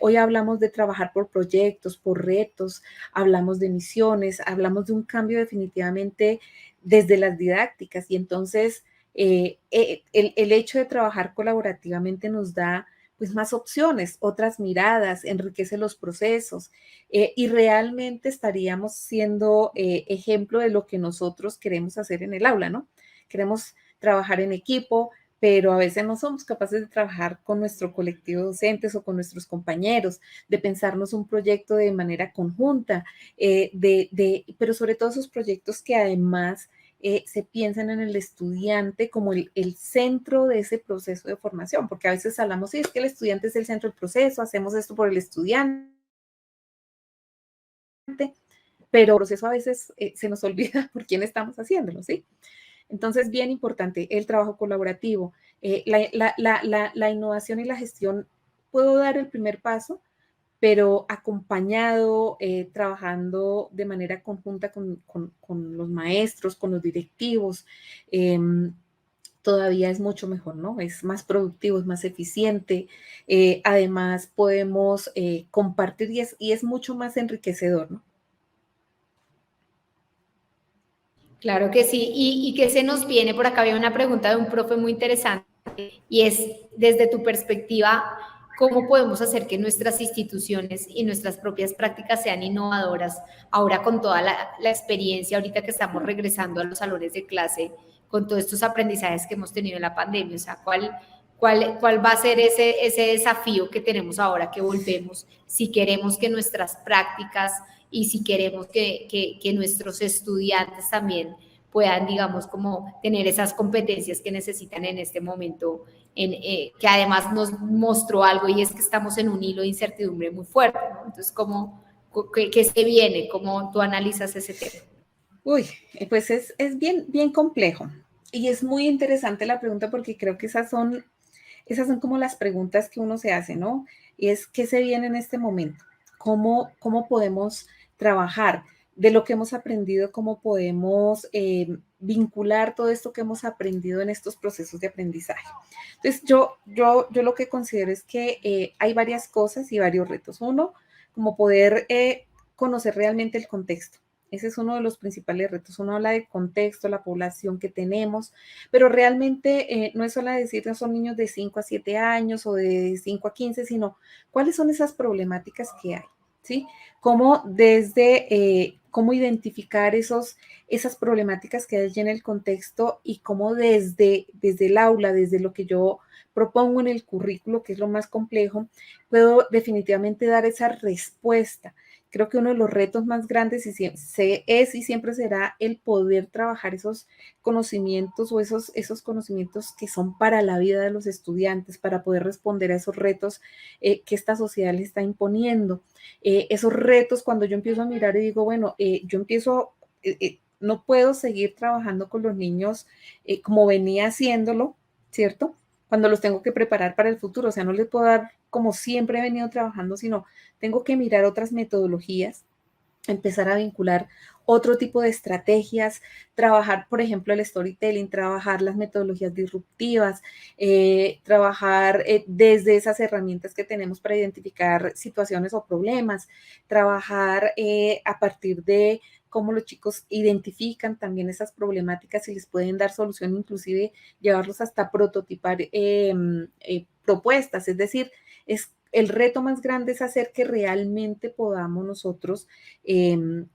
Hoy hablamos de trabajar por proyectos, por retos, hablamos de misiones, hablamos de un cambio definitivamente desde las didácticas. Y entonces el hecho de trabajar colaborativamente nos da pues más opciones, otras miradas, enriquece los procesos y realmente estaríamos siendo ejemplo de lo que nosotros queremos hacer en el aula, ¿no? Queremos trabajar en equipo, pero a veces no somos capaces de trabajar con nuestro colectivo de docentes o con nuestros compañeros, de pensarnos un proyecto de manera conjunta, pero sobre todo esos proyectos que además se piensan en el estudiante como el centro de ese proceso de formación, porque a veces hablamos, sí, es que el estudiante es el centro del proceso, hacemos esto por el estudiante, pero el proceso a veces se nos olvida por quién estamos haciéndolo, ¿sí? Entonces, bien importante el trabajo colaborativo, la innovación y la gestión. Puedo dar el primer paso, pero acompañado, trabajando de manera conjunta con los maestros, con los directivos, todavía es mucho mejor, ¿no? Es más productivo, es más eficiente. Además, podemos compartir y es mucho más enriquecedor, ¿no? Claro que sí. ¿Y qué se nos viene? Por acá había una pregunta de un profe muy interesante y es, desde tu perspectiva, ¿cómo podemos hacer que nuestras instituciones y nuestras propias prácticas sean innovadoras ahora con toda la experiencia, ahorita que estamos regresando a los salones de clase, con todos estos aprendizajes que hemos tenido en la pandemia? O sea, ¿cuál va a ser ese desafío que tenemos ahora que volvemos si queremos que nuestras prácticas y si queremos que nuestros estudiantes también puedan, digamos, como tener esas competencias que necesitan en este momento, que además nos mostró algo y es que estamos en un hilo de incertidumbre muy fuerte, ¿no? Entonces, ¿qué se viene? ¿Cómo tú analizas ese tema? Uy, pues es bien, bien complejo y es muy interesante la pregunta porque creo que esas son como las preguntas que uno se hace, ¿no? Y es, ¿qué se viene en este momento? ¿Cómo podemos trabajar de lo que hemos aprendido? ¿Cómo podemos vincular todo esto que hemos aprendido en estos procesos de aprendizaje? Entonces, yo lo que considero es que hay varias cosas y varios retos. Uno, como poder conocer realmente el contexto. Ese es uno de los principales retos. Uno habla del contexto, la población que tenemos, pero realmente no es solo decir que son niños de 5 a 7 años o de 5 a 15, sino cuáles son esas problemáticas que hay, ¿sí? Cómo identificar esas problemáticas que hay en el contexto y cómo desde el aula, desde lo que yo propongo en el currículo, que es lo más complejo, puedo definitivamente dar esa respuesta. Creo que uno de los retos más grandes es y siempre será el poder trabajar esos conocimientos o esos conocimientos que son para la vida de los estudiantes, para poder responder a esos retos que esta sociedad les está imponiendo. Esos retos, cuando yo empiezo a mirar y digo, bueno, no puedo seguir trabajando con los niños como venía haciéndolo, ¿cierto? Cuando los tengo que preparar para el futuro, o sea, no les puedo dar como siempre he venido trabajando, sino tengo que mirar otras metodologías, empezar a vincular otro tipo de estrategias, trabajar, por ejemplo, el storytelling, trabajar las metodologías disruptivas, trabajar desde esas herramientas que tenemos para identificar situaciones o problemas, trabajar a partir de cómo los chicos identifican también esas problemáticas y les pueden dar solución, inclusive llevarlos hasta prototipar propuestas, es decir, el reto más grande es hacer que realmente podamos nosotros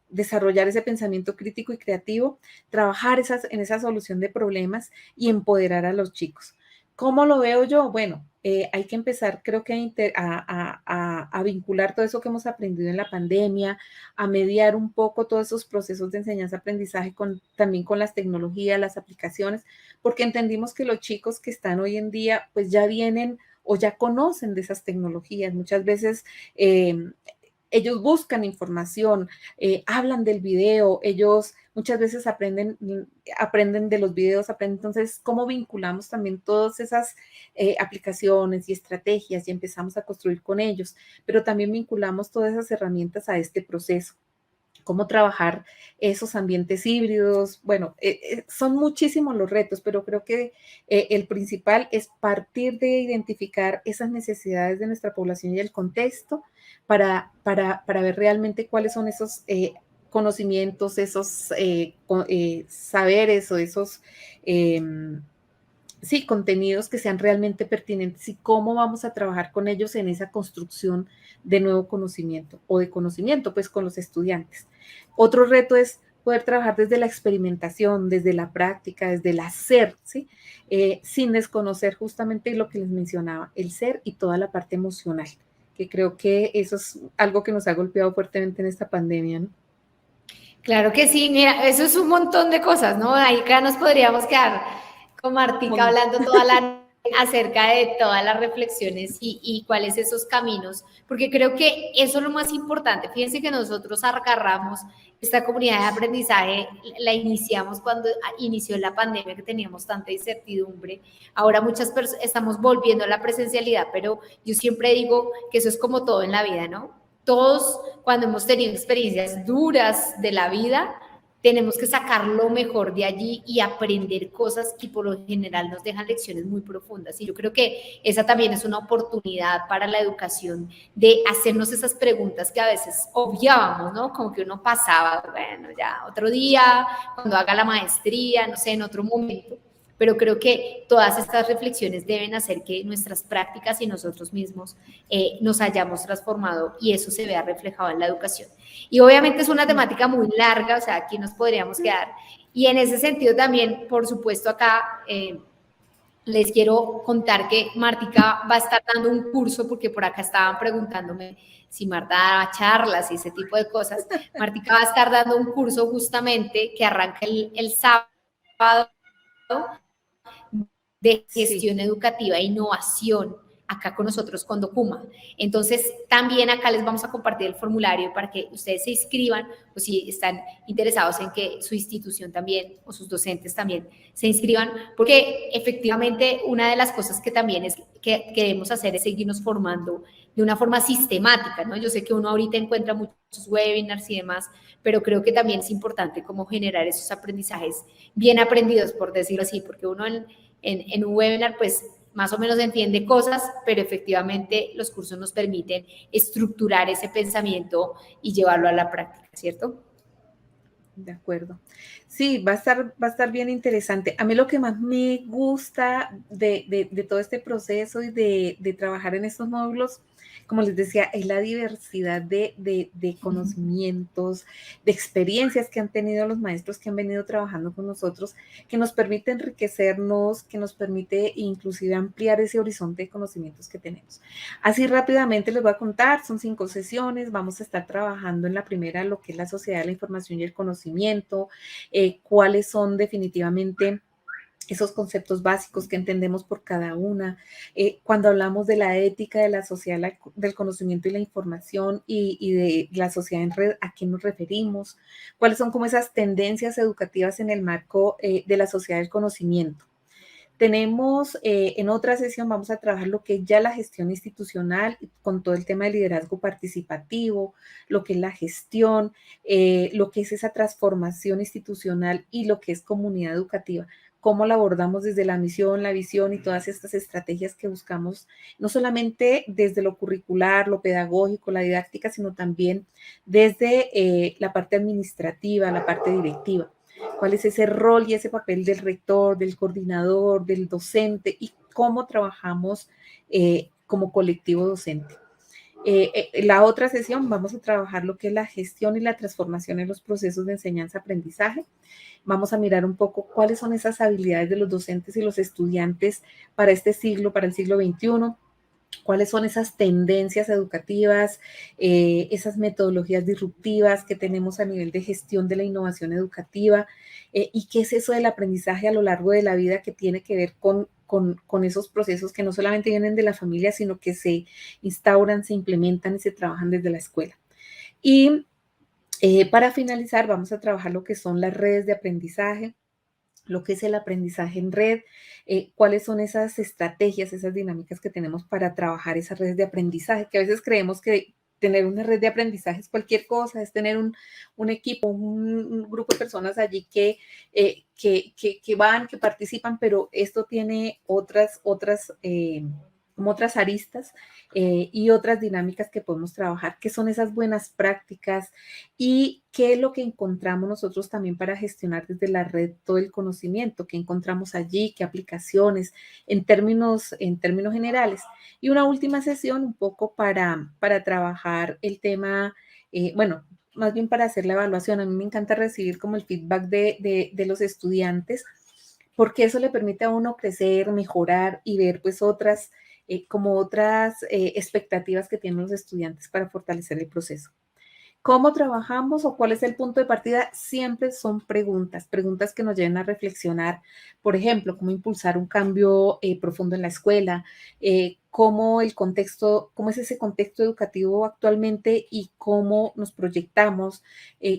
desarrollar ese pensamiento crítico y creativo, trabajar en esa solución de problemas y empoderar a los chicos. ¿Cómo lo veo yo? Bueno, hay que empezar, creo que a vincular todo eso que hemos aprendido en la pandemia, a mediar un poco todos esos procesos de enseñanza-aprendizaje también con las tecnologías, las aplicaciones, porque entendimos que los chicos que están hoy en día, pues ya vienen o ya conocen de esas tecnologías. Muchas veces ellos buscan información, hablan del video, ellos muchas veces aprenden de los videos, entonces cómo vinculamos también todas esas aplicaciones y estrategias y empezamos a construir con ellos, pero también vinculamos todas esas herramientas a este proceso. Cómo trabajar esos ambientes híbridos. Bueno, son muchísimos los retos, pero creo que el principal es partir de identificar esas necesidades de nuestra población y el contexto para ver realmente cuáles son esos conocimientos, esos saberes o esos sí, contenidos que sean realmente pertinentes y cómo vamos a trabajar con ellos en esa construcción de nuevo conocimiento o de conocimiento, pues con los estudiantes. Otro reto es poder trabajar desde la experimentación, desde la práctica, desde el hacer, ¿sí? Sin desconocer justamente lo que les mencionaba, el ser y toda la parte emocional, que creo que eso es algo que nos ha golpeado fuertemente en esta pandemia, ¿no? Claro que sí, mira, eso es un montón de cosas, ¿no? Ahí acá nos podríamos quedar con Martica hablando toda la noche acerca de todas las reflexiones y cuáles esos caminos, porque creo que eso es lo más importante. Fíjense que nosotros agarramos esta comunidad de aprendizaje, la iniciamos cuando inició la pandemia, que teníamos tanta incertidumbre. Ahora muchas personas estamos volviendo a la presencialidad, pero yo siempre digo que eso es como todo en la vida, ¿no? Todos, cuando hemos tenido experiencias duras de la vida, tenemos que sacar lo mejor de allí y aprender cosas que por lo general nos dejan lecciones muy profundas. Y yo creo que esa también es una oportunidad para la educación de hacernos esas preguntas que a veces obviábamos, ¿no? Como que uno pasaba, bueno, ya otro día, cuando haga la maestría, no sé, en otro momento. Pero creo que todas estas reflexiones deben hacer que nuestras prácticas y nosotros mismos nos hayamos transformado y eso se vea reflejado en la educación. Y obviamente es una temática muy larga, o sea, aquí nos podríamos quedar. Y en ese sentido también, por supuesto, acá les quiero contar que Martica va a estar dando un curso, porque por acá estaban preguntándome si Marta daba charlas y ese tipo de cosas. Martica va a estar dando un curso justamente que arranca el sábado de Sí. gestión educativa e innovación acá con nosotros con Documa. Entonces, también acá les vamos a compartir el formulario para que ustedes se inscriban, o si están interesados en que su institución también, o sus docentes también se inscriban, porque efectivamente una de las cosas que también es que debemos hacer es seguirnos formando de una forma sistemática, ¿no? Yo sé que uno ahorita encuentra muchos webinars y demás, pero creo que también es importante cómo generar esos aprendizajes bien aprendidos, por decirlo así, porque uno en un webinar, pues, más o menos entiende cosas, pero efectivamente los cursos nos permiten estructurar ese pensamiento y llevarlo a la práctica, ¿cierto? De acuerdo. Sí, va a estar bien interesante. A mí lo que más me gusta de todo este proceso y de trabajar en estos módulos, como les decía, es la diversidad de conocimientos, de experiencias que han tenido los maestros que han venido trabajando con nosotros, que nos permite enriquecernos, que nos permite inclusive ampliar ese horizonte de conocimientos que tenemos. Así rápidamente les voy a contar, son 5 sesiones, vamos a estar trabajando en la primera lo que es la sociedad de la información y el conocimiento, cuáles son definitivamente esos conceptos básicos que entendemos por cada una. Cuando hablamos de la ética de la sociedad del conocimiento y la información y de la sociedad en red, ¿a qué nos referimos? ¿Cuáles son como esas tendencias educativas en el marco de la sociedad del conocimiento? Tenemos en otra sesión, vamos a trabajar lo que es ya la gestión institucional con todo el tema de liderazgo participativo, lo que es la gestión, lo que es esa transformación institucional y lo que es comunidad educativa. Cómo la abordamos desde la misión, la visión y todas estas estrategias que buscamos, no solamente desde lo curricular, lo pedagógico, la didáctica, sino también desde la parte administrativa, la parte directiva. ¿Cuál es ese rol y ese papel del rector, del coordinador, del docente y cómo trabajamos como colectivo docente? La otra sesión vamos a trabajar lo que es la gestión y la transformación en los procesos de enseñanza-aprendizaje. Vamos a mirar un poco cuáles son esas habilidades de los docentes y los estudiantes para este siglo, para el siglo XXI. Cuáles son esas tendencias educativas, esas metodologías disruptivas que tenemos a nivel de gestión de la innovación educativa y qué es eso del aprendizaje a lo largo de la vida que tiene que ver con esos procesos que no solamente vienen de la familia, sino que se instauran, se implementan y se trabajan desde la escuela. Y para finalizar, vamos a trabajar lo que son las redes de aprendizaje, lo que es el aprendizaje en red, cuáles son esas estrategias, esas dinámicas que tenemos para trabajar esas redes de aprendizaje, que a veces creemos que tener una red de aprendizaje es cualquier cosa, es tener un equipo, un grupo de personas allí que van, que participan, pero esto tiene como otras aristas y otras dinámicas que podemos trabajar, que son esas buenas prácticas y qué es lo que encontramos nosotros también para gestionar desde la red todo el conocimiento, qué encontramos allí, qué aplicaciones en términos generales. Y una última sesión un poco para trabajar el tema, bueno, más bien para hacer la evaluación. A mí me encanta recibir como el feedback de los estudiantes, porque eso le permite a uno crecer, mejorar y ver pues otras expectativas que tienen los estudiantes para fortalecer el proceso. ¿Cómo trabajamos o cuál es el punto de partida? Siempre son preguntas que nos lleven a reflexionar, por ejemplo, cómo impulsar un cambio profundo en la escuela, cómo es ese contexto educativo actualmente y cómo nos proyectamos,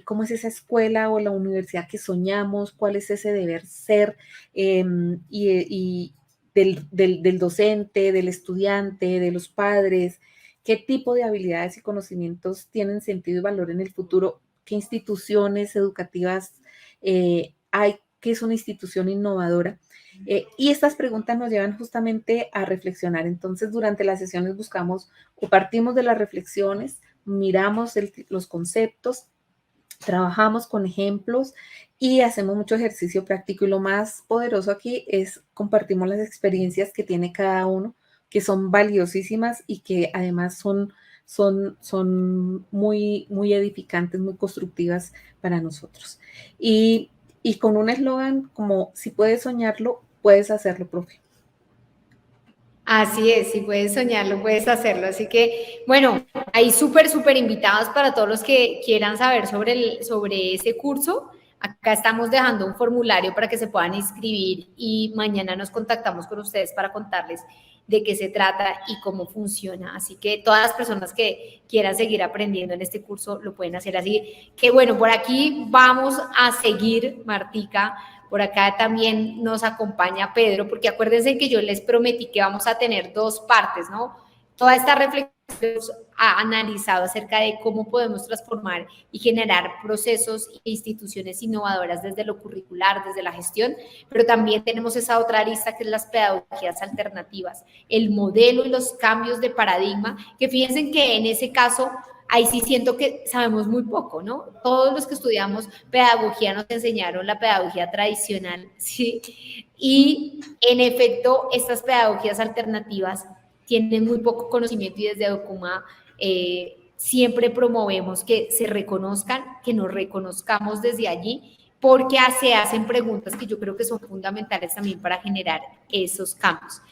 cómo es esa escuela o la universidad que soñamos, cuál es ese deber ser y del docente, del estudiante, de los padres, qué tipo de habilidades y conocimientos tienen sentido y valor en el futuro, qué instituciones educativas hay, qué es una institución innovadora. Y estas preguntas nos llevan justamente a reflexionar. Entonces, durante las sesiones buscamos o partimos de las reflexiones, miramos los conceptos, trabajamos con ejemplos y hacemos mucho ejercicio práctico. Y lo más poderoso aquí es compartimos las experiencias que tiene cada uno, que son valiosísimas y que además son muy, muy edificantes, muy constructivas para nosotros. Y con un eslogan como, si puedes soñarlo, puedes hacerlo, profe. Así es, si puedes soñarlo, puedes hacerlo. Así que, bueno, hay súper invitados para todos los que quieran saber sobre ese curso. Acá estamos dejando un formulario para que se puedan inscribir y mañana nos contactamos con ustedes para contarles de qué se trata y cómo funciona. Así que todas las personas que quieran seguir aprendiendo en este curso lo pueden hacer. Así que bueno, por aquí vamos a seguir, Martica. Por acá también nos acompaña Pedro, porque acuérdense que yo les prometí que vamos a tener dos partes, ¿no? Toda esta reflexión ha analizado acerca de cómo podemos transformar y generar procesos e instituciones innovadoras desde lo curricular, desde la gestión, pero también tenemos esa otra arista que es las pedagogías alternativas, el modelo y los cambios de paradigma, que fíjense que en ese caso ahí sí siento que sabemos muy poco, ¿no? Todos los que estudiamos pedagogía nos enseñaron la pedagogía tradicional, ¿sí? Y en efecto, estas pedagogías alternativas tienen muy poco conocimiento y desde Documa siempre promovemos que se reconozcan, que nos reconozcamos desde allí, porque se hacen preguntas que yo creo que son fundamentales también para generar esos cambios.